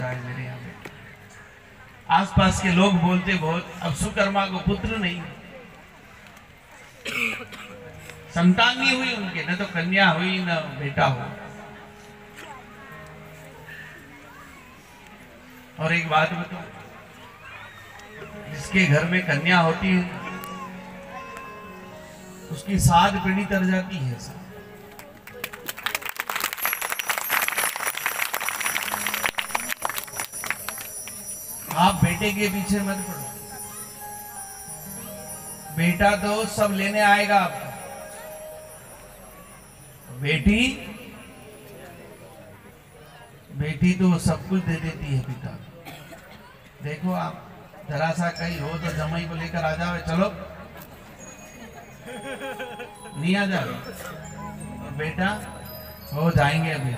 होता है मेरे यहाँ पे। आसपास के लोग बोलते बहुत, अब सुकर्मा को पुत्र नहीं, संतान नहीं हुई उनके, न तो कन्या हुई न बेटा हो। और एक बात बताओ, जिसके घर में कन्या होती है उसकी 7 पीढ़ी तर जाती है। आप बेटे के पीछे मत पड़ो, बेटा तो सब लेने आएगा आपको, बेटी तो सब कुछ दे देती है पिता। देखो आप जरा सा कहीं हो तो जमाई को लेकर आ जाओ, चलो नहीं आ जाओ, और बेटा हो जाएंगे अभी।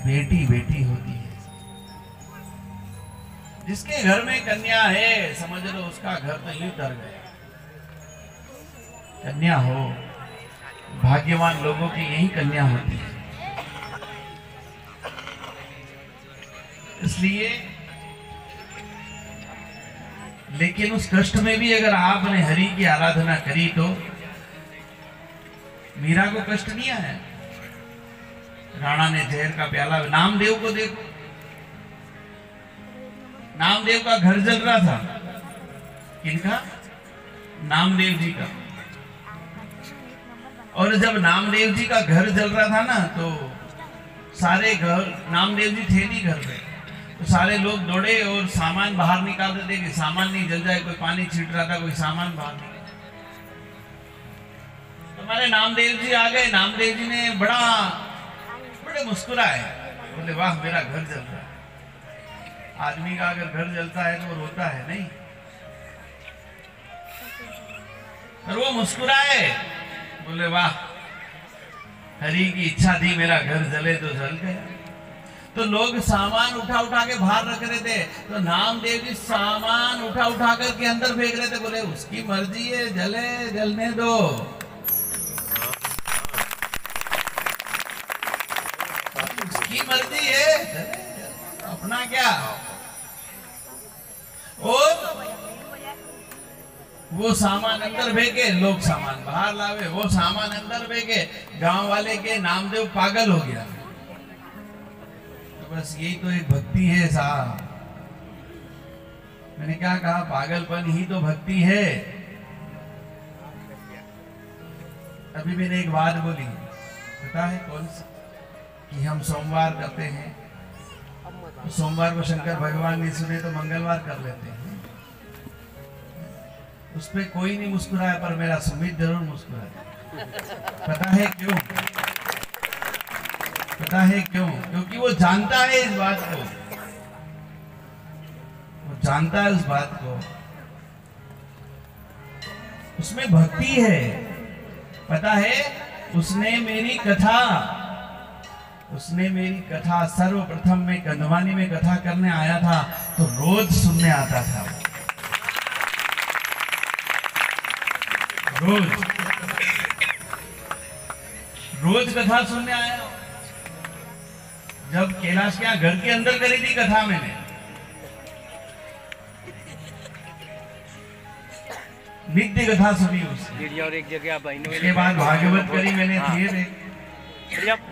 बेटी बेटी होती है। जिसके घर में कन्या है समझ लो उसका घर तो यूं तर गया। कन्या हो, भाग्यवान लोगों की यही कन्या होती है। इसलिए लेकिन उस कष्ट में भी अगर आपने हरि की आराधना करी तो मीरा को कष्ट नहीं आया। राणा ने जहर का प्याला, नामदेव को देखो, नामदेव का घर जल रहा था। किनका? नामदेव जी का। और जब नामदेव जी का घर जल रहा था ना तो सारे घर, नामदेव जी थे नहीं घर पे, तो सारे लोग दौड़े और सामान बाहर निकालते थे कि सामान नहीं जल जाए। कोई पानी छीट रहा था, कोई सामान बाहर निकाल। हमारे नामदेव जी आ गए। नामदेव जी ने बड़े मुस्कुराए, बोले वाह मेरा घर जल रहा है। आदमी का अगर घर जलता है तो वो रोता है नहीं, और वो मुस्कुराए, बोले वाह हरि की इच्छा थी मेरा घर जले तो जल गया। तो लोग सामान उठा उठा के बाहर रख रहे थे, तो नामदेव जी सामान उठा उठा करके अंदर फेंक रहे थे। बोले उसकी मर्जी है, जले जलने दो। उसकी मर्जी है, अपना क्या। और वो सामान अंदर फेंके, लोग सामान बाहर लावे, वो सामान अंदर फेंके। गांव वाले के नामदेव पागल हो गया। बस यही तो एक भक्ति है साहब। मैंने क्या कहा, पागलपन ही तो भक्ति है। अभी मैंने एक बात बोली, पता है कौन सी? कि हम सोमवार करते हैं, तो सोमवार को शंकर भगवान नहीं सुने तो मंगलवार कर लेते हैं। उस पर कोई नहीं मुस्कुराया, पर मेरा सुमित जरूर मुस्कुराया। पता है क्यों? पता है क्यों? क्योंकि वो जानता है इस बात को, वो जानता है उस बात को, उसमें भक्ति है। पता है, उसने मेरी कथा सर्वप्रथम में कंधवानी में कथा करने आया था तो रोज सुनने आता था। रोज कथा सुनने आया। जब कैलाश के घर के अंदर करी थी कथा मैंने, नित्य कथा सुनी उसकी। और एक जगह उसके बाद भागवत करी मैंने थिएटर,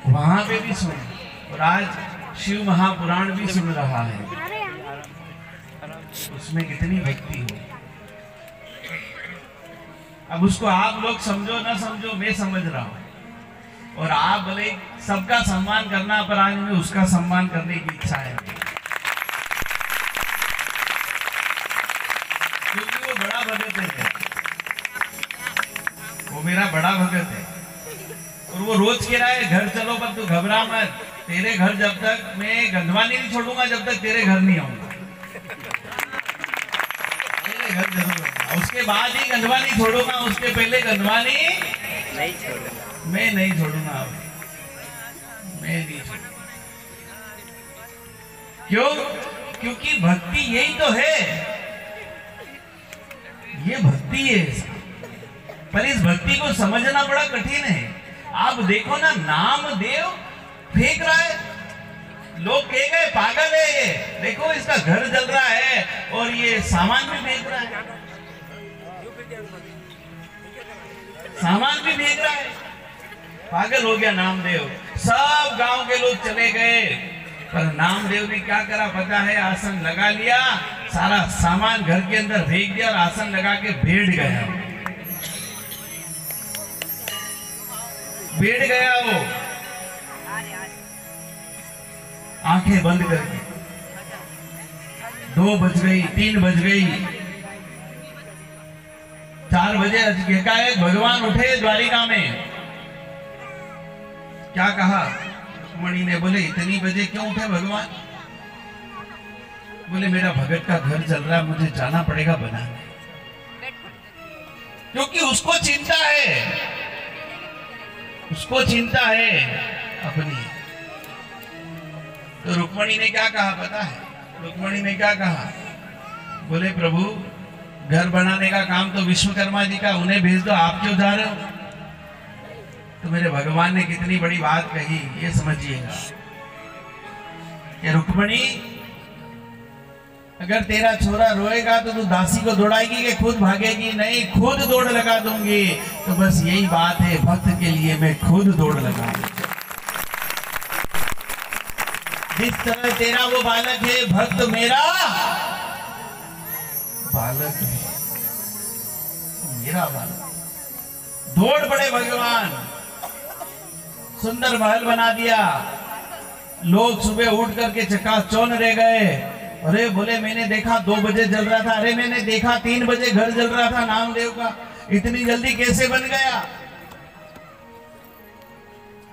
वहां पे भी सुनी। और आज शिव महापुराण भी सुन रहा है। उसमें कितनी भक्ति हो। अब उसको आप लोग समझो ना समझो, मैं समझ रहा हूं। और आप भले सबका सम्मान करना, पर आज में उसका सम्मान करने की इच्छा है, क्योंकि वो बड़ा भगत है। वो मेरा बड़ा भगत है। और वो रोज कह रहा है घर चलो, पर तू घबरा मत, तेरे घर जब तक मैं गंधवानी नहीं छोड़ूंगा जब तक तेरे घर नहीं आऊंगा। तेरे घर जरूर आऊंगा, उसके बाद ही गंधवानी छोड़ूंगा, उसके पहले गंधवानी नहीं छोड़ूंगा। मैं नहीं छोड़ूंगा, मैं नहीं छोड़ूंगा। क्यों? क्योंकि भक्ति यही तो है, ये भक्ति है। पर इस भक्ति को समझना बड़ा कठिन है। आप देखो ना, नामदेव फेंक रहा है, लोग कह गए पागल है ये, देखो इसका घर जल रहा है और ये सामान भी फेंक रहा है, सामान भी फेंक रहा है, पागल हो गया नामदेव। सब गांव के लोग चले गए, पर नामदेव ने क्या करा पता है? आसन लगा लिया, सारा सामान घर के अंदर फेंक दिया और आसन लगा के बैठ गया, बैठ गया वो आंखें बंद करके। 2 बज गई, 3 बज गई, 4 बजे एकाएक भगवान उठे द्वारिका में। क्या कहा रुक्मणी ने? बोले इतनी बजे क्यों उठे भगवान? बोले मेरा भगत का घर जल रहा है, मुझे जाना पड़ेगा बनाने, क्योंकि उसको चिंता है, उसको चिंता है अपनी। तो रुक्मणी ने क्या कहा पता है? रुक्मणी ने क्या कहा? बोले प्रभु घर बनाने का काम तो विश्वकर्मा जी का, उन्हें भेज दो, आप क्यों जा रहे हो? तो मेरे भगवान ने कितनी बड़ी बात कही, ये समझिएगा कि रुक्मणी अगर तेरा छोरा रोएगा तो तू दासी को दौड़ाएगी कि खुद भागेगी? नहीं, खुद दौड़ लगा दूंगी। तो बस यही बात है, भक्त के लिए मैं खुद दौड़ लगा। जिस तरह तेरा वो बालक है, भक्त मेरा बालक है, मेरा बालक। दौड़ पड़े भगवान, सुंदर महल बना दिया। लोग सुबह उठ करके चकाचौंध रह गए। अरे बोले मैंने देखा 2 बजे जल रहा था, अरे मैंने देखा 3 बजे घर जल रहा था नामदेव का, इतनी जल्दी कैसे बन गया?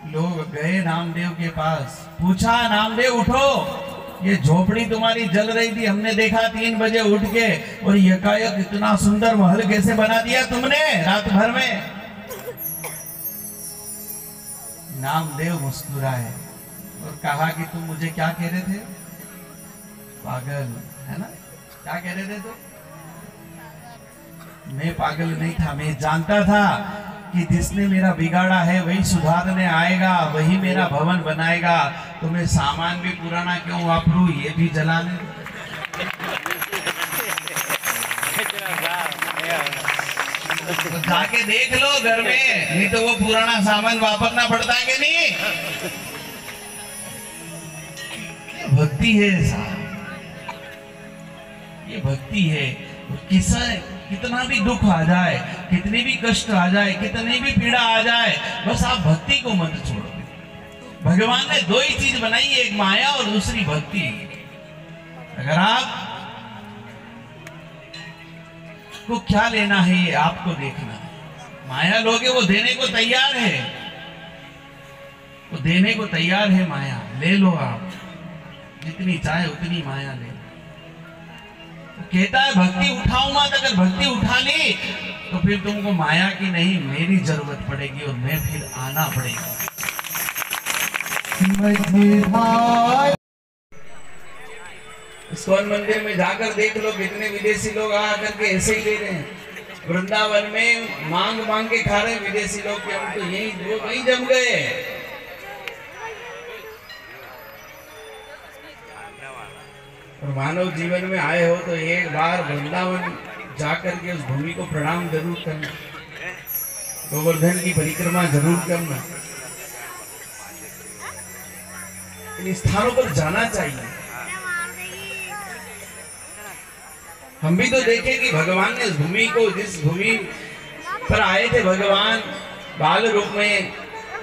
लोग गए नामदेव के पास, पूछा नामदेव उठो, ये झोपड़ी तुम्हारी जल रही थी, हमने देखा 3 बजे उठ के, और यकायक इतना सुंदर महल कैसे बना दिया तुमने रात भर में? नामदेव मुस्कुराए और कहा कि तुम मुझे क्या कह रहे थे? पागल, है ना? क्या कह रहे थे तुम? मैं पागल नहीं था, मैं जानता था कि जिसने मेरा बिगाड़ा है वही सुधारने आएगा, वही मेरा भवन बनाएगा। तो मैं सामान भी पुराना क्यों वापरूं, ये भी जलाने। तो जाके देख लो घर में, नहीं तो वो पुराना सामान वापरना पड़ता है कि नहीं? भक्ति है साहब, ये भक्ति है। कितना भी दुख आ जाए, कितने भी कष्ट आ जाए, कितनी भी पीड़ा आ जाए, बस आप भक्ति को मत छोड़ो। भगवान ने 2 ही चीज बनाई है, एक माया और दूसरी भक्ति। अगर आप को क्या लेना है ये आपको देखना है। माया लोगे वो देने को तैयार है, वो देने को तैयार है माया, ले लो आप, जितनी चाहे उतनी माया ले लो। कहता है भक्ति उठाऊं मत, अगर भक्ति उठा ली तो फिर तुमको माया की नहीं मेरी जरूरत पड़ेगी और मैं फिर आना पड़ेगा। इस्कॉन मंदिर में जाकर देख लो, कितने विदेशी लोग आकर के ऐसे ही ले रहे हैं। वृंदावन में मांग मांग के खा रहे हैं विदेशी लोग, कि हम तो यही जम गए। और मानव जीवन में आए हो तो एक बार वृंदावन जाकर के उस भूमि को प्रणाम जरूर करना, गोवर्धन की परिक्रमा जरूर करना। इन स्थानों पर जाना चाहिए। हम भी तो देखें कि भगवान ने उस भूमि को, जिस भूमि पर आए थे भगवान बाल रूप में,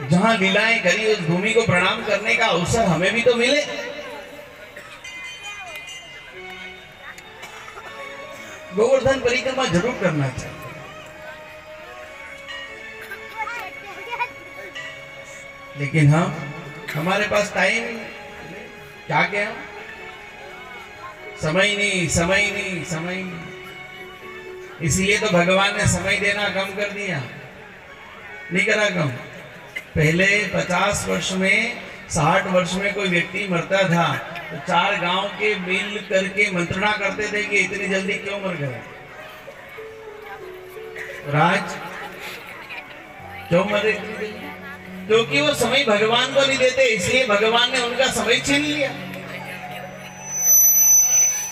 जहां लीलाएं करी, उस भूमि को प्रणाम करने का अवसर हमें भी तो मिले। गोवर्धन परिक्रमा जरूर करना चाहिए। लेकिन हमारे पास टाइम क्या समय नहीं। इसीलिए तो भगवान ने समय देना कम कर दिया, नहीं करा कम। पहले 50 वर्ष में, 60 वर्ष में कोई व्यक्ति मरता था तो 4 गांव के मिल करके मंत्रणा करते थे कि इतनी जल्दी क्यों मर गया, राज क्यों मरे इतनी जल्दी। क्योंकि वो समय भगवान को नहीं देते, इसलिए भगवान ने उनका समय छीन लिया।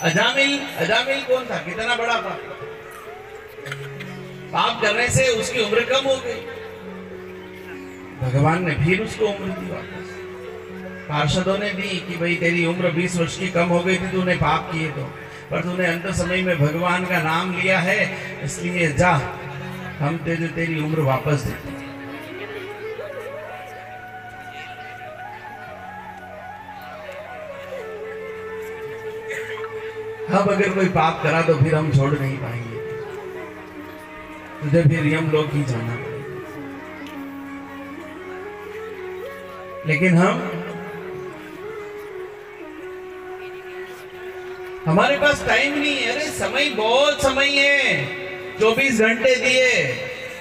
अजामिल कौन था? कितना बड़ा पाप करने से उसकी उम्र कम हो गई, भगवान ने फिर उसको उम्र दी वापस। पार्षदों ने दी कि भाई तेरी उम्र 20 वर्ष की कम हो गई थी, तूने पाप किए तो, पर तूने अंत समय में भगवान का नाम लिया है, इसलिए जा, हम तेरी उम्र वापस देते। अब अगर कोई पाप करा तो फिर हम छोड़ नहीं पाएंगे, तुझे फिर यमलोक ही जाना पड़ेगा। लेकिन हमारे पास टाइम नहीं है। अरे समय, बहुत समय है, 24 घंटे दिए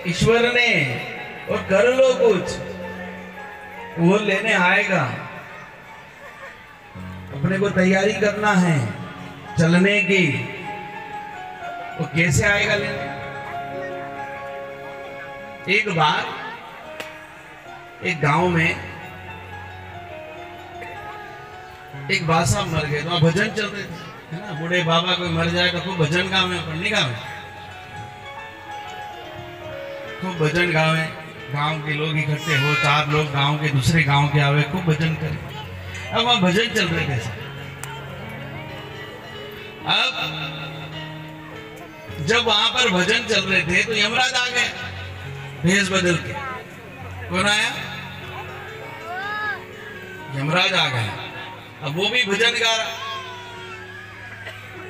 ईश्वर ने, और कर लो कुछ, वो लेने आएगा। अपने को तैयारी करना है चलने की, वो कैसे आएगा लेने? एक बार एक गांव में एक बादशाह मर गए, तो भजन चल रहे थे, है ना। बूढ़े बाबा कोई मर जाए तो खूब भजन गावे, पढ़ने गावे, खूब भजन गावे। गांव के लोग इकट्ठे हो, 4 लोग गांव के दूसरे गांव के आवे, खूब भजन करे। अब वहां भजन चल रहे थे। अब जब वहां पर भजन चल रहे थे तो यमराज आ गए भेष बदल के। कौन आया? यमराज आ गया। अब वो भी भजन गा रहा।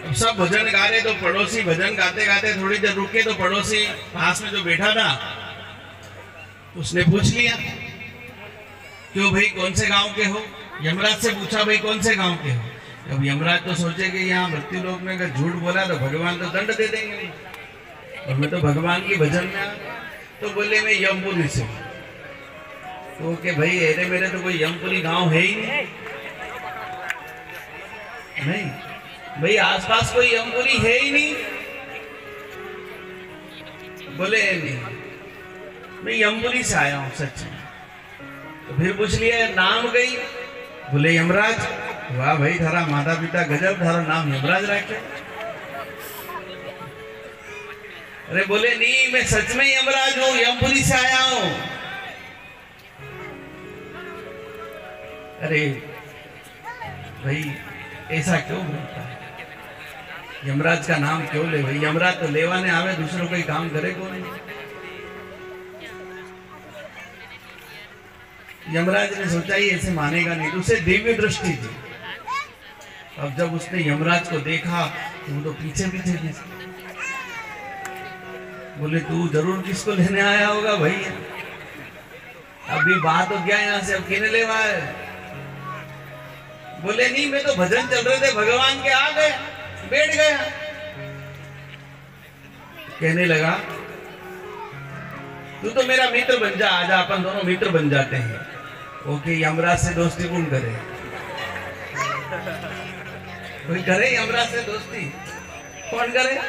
अब सब भजन गा रहे तो पड़ोसी भजन गाते गाते थोड़ी देर रुके, तो पड़ोसी पास में जो बैठा था उसने पूछ लिया, क्यों भाई, कौन से गांव के हो? यमराज से पूछा, भाई कौन से गांव के हो? अब यमराज तो सोचे कि यहाँ मृत्यु लोक में अगर झूठ बोला तो भगवान तो दंड दे देंगे, और मैं तो भगवान की भजन में आ। तो बोले मैं यमपुरी से। तो के भाई अरे मेरे तो कोई यमपुरी गांव है ही नहीं भाई, आसपास कोई यमपुरी है ही नहीं। बोले नहीं, मैं यमपुरी से आया हूँ सच में। तो फिर पूछ लिया नाम गई? बोले यमराज। वाह भाई, थारा माता पिता गजब, थारा नाम यमराज रखे। अरे बोले नहीं, मैं सच में यमराज हूं, यमपुरी से आया हूं। अरे भाई ऐसा क्यों बोलता है? यमराज का नाम क्यों ले भाई? यमराज तो लेवाने आवे, दूसरों कोई काम करे कौन? यमराज ने सोचा ही ऐसे मानेगा नहीं, उसे दिव्य दृष्टि थी। अब जब उसने यमराज को देखा तो वो तो पीछे पीछे थे। बोले तू जरूर किसको लेने आया होगा भाई, अभी बात हो गया यहाँ से, अब किने लेवा है? बोले नहीं, मैं तो भजन चल रहे थे, भगवान के आ गए, बैठ गया। कहने लगा तू तो मेरा मित्र बन जा, आजा अपन दोनों मित्र बन जाते हैं। ओके, यमराज से दोस्ती कौन करे? कोई करे यमराज से दोस्ती? कौन करे?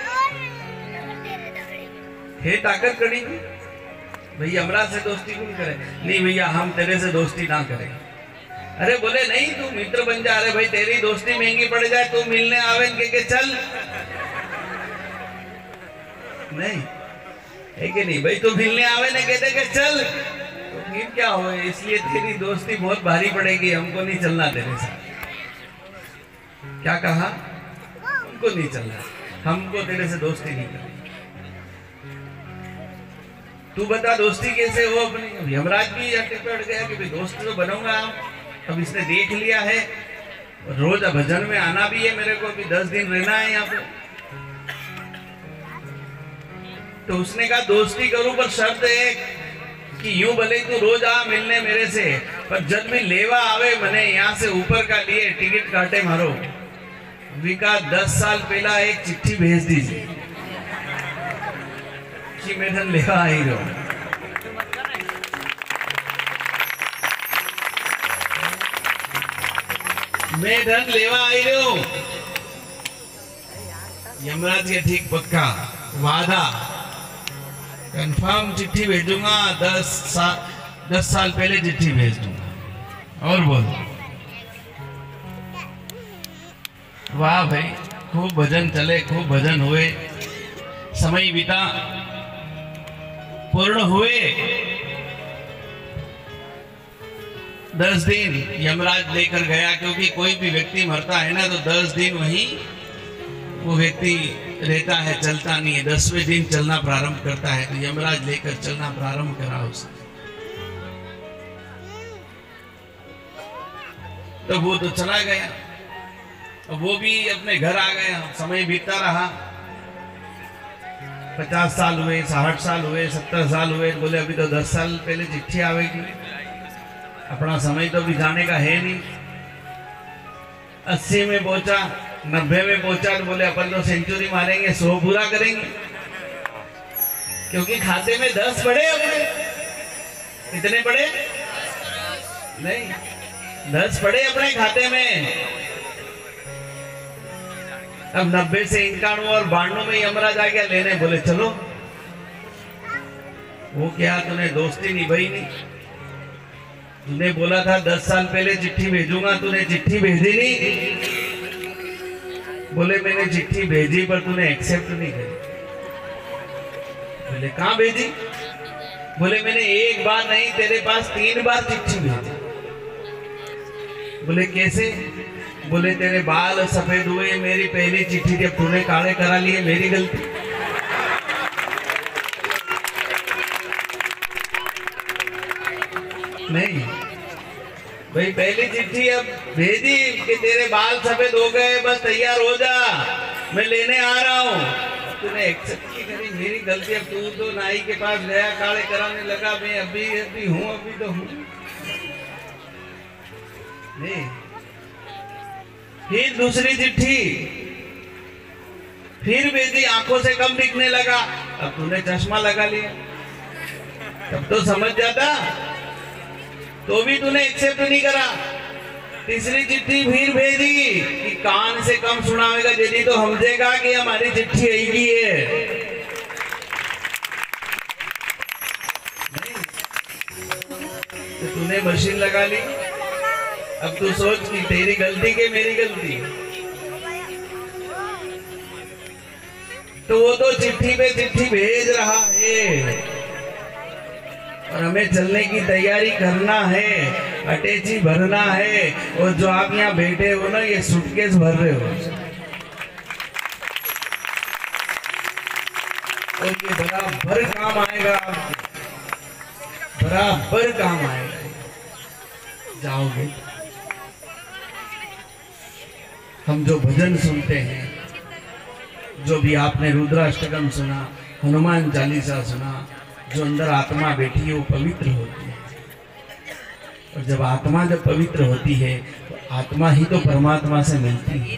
हे ताकत कड़ी भाई, यमराज से दोस्ती कौन करे? नहीं भैया, हम तेरे से दोस्ती ना करें। अरे बोले नहीं, तू मित्र बन जा। अरे भाई तेरी दोस्ती महंगी पड़ जाए, तू मिलने आवे के चल। नहीं है कि नहीं भाई, तू मिलने आवे ने कहते कि चल, तो फिर क्या हो? इसलिए तेरी दोस्ती बहुत भारी पड़ेगी, हमको नहीं चलना तेरे साथ। क्या कहा? हमको नहीं चलना, हमको तेरे से दोस्ती नहीं करनी। तू बता दोस्ती कैसे हो अपनी? यमराज भी अटक गया कि भाई दोस्त तो बनूंगा। अब इसने देख लिया है, रोज भजन में आना भी है मेरे को, अभी 10 दिन रहना है यहाँ पे। तो उसने कहा दोस्ती करूं, पर शर्त है कि यूं भले तू रोज आ मिलने मेरे से, पर जब भी लेवा आवे मने यहाँ से ऊपर का लिए टिकट काटे मारो। विका 10 साल पहला एक चिट्ठी भेज दीजिए कि मैं धन लेवा आई रहा हूं। मैं धन लेवा आई रहा हूं। यमराज के ठीक पक्का, वादा, कंफर्म चिट्ठी भेजूंगा। 10 साल पहले चिट्ठी भेज दूंगा। और बोलो वाह भाई, खूब भजन चले, खूब भजन हुए, समय बीता, पूर्ण हुए। 10 दिन यमराज लेकर गया, क्योंकि कोई भी व्यक्ति मरता है ना तो 10 दिन वहीं वो व्यक्ति रहता है, चलता नहीं है। 10वें दिन चलना प्रारंभ करता है, तो यमराज लेकर चलना प्रारंभ करा उसने। तो वो तो चला गया, वो भी अपने घर आ गया। समय बीतता रहा, 50 साल हुए, 60 साल हुए, 70 साल हुए। बोले अभी तो 10 साल पहले चिट्ठी आवेगी, अपना समय तो अभी जाने का है नहीं। 80 में पहुंचा, 90 में पहुंचा तो बोले अपन तो सेंचुरी मारेंगे, 100 पूरा करेंगे, क्योंकि खाते में 10 पड़े अपने। कितने पड़े? नहीं, 10 पड़े अपने खाते में। अब 90 से 91 और 92 में यमराज आ गया लेने। बोले चलो। वो क्या, तूने दोस्ती निभाई नहीं। तूने बोला था 10 साल पहले चिट्ठी भेजूंगा, तूने चिट्ठी भेजी नहीं। बोले मैंने चिट्ठी भेजी पर तूने एक्सेप्ट नहीं करी। बोले कहां भेजी? बोले मैंने एक बार नहीं, तेरे पास 3 बार चिट्ठी भेजी। बोले कैसे? बोले तेरे बाल सफेद हुए, मेरी पहली चिट्ठी थी, तूने काले करा लिए, मेरी गलती। नहीं भाई, पहली चिट्ठी अब भेजी कि तेरे बाल सफेद हो गए, बस तैयार हो जा, मैं लेने आ रहा हूँ। तूने एक्सेप्ट नहीं करी, मेरी गलती। अब तू तो नाई के पास गया, काले कराने लगा, मैं अभी हूँ, अभी तो हूँ। नहीं, फिर दूसरी चिट्ठी फिर भेजी, आंखों से कम दिखने लगा। अब तूने चश्मा लगा लिया, तब तो समझ जाता, तो भी तूने एक्सेप्ट नहीं करा। तीसरी चिट्ठी फिर भेजी कि कान से कम सुनावेगा, यदि तो समझेगा कि हमारी चिट्ठी आएगी है। तो तूने मशीन लगा ली। अब तू सोच कि तेरी गलती के मेरी गलती। तो वो तो चिट्ठी पे चिट्ठी भेज रहा है और हमें चलने की तैयारी करना है, अटैची भरना है। और जो आप यहाँ बैठे हो ना, ये सूटकेस भर रहे हो, और ये बराबर काम आएगा, बराबर काम आएगा। जाओगे। हम जो भजन सुनते हैं, जो भी आपने रुद्राष्टकम सुना, हनुमान चालीसा सुना, जो अंदर आत्मा बैठी है वो पवित्र होती है। और जब आत्मा पवित्र होती है तो आत्मा ही तो परमात्मा से मिलती है।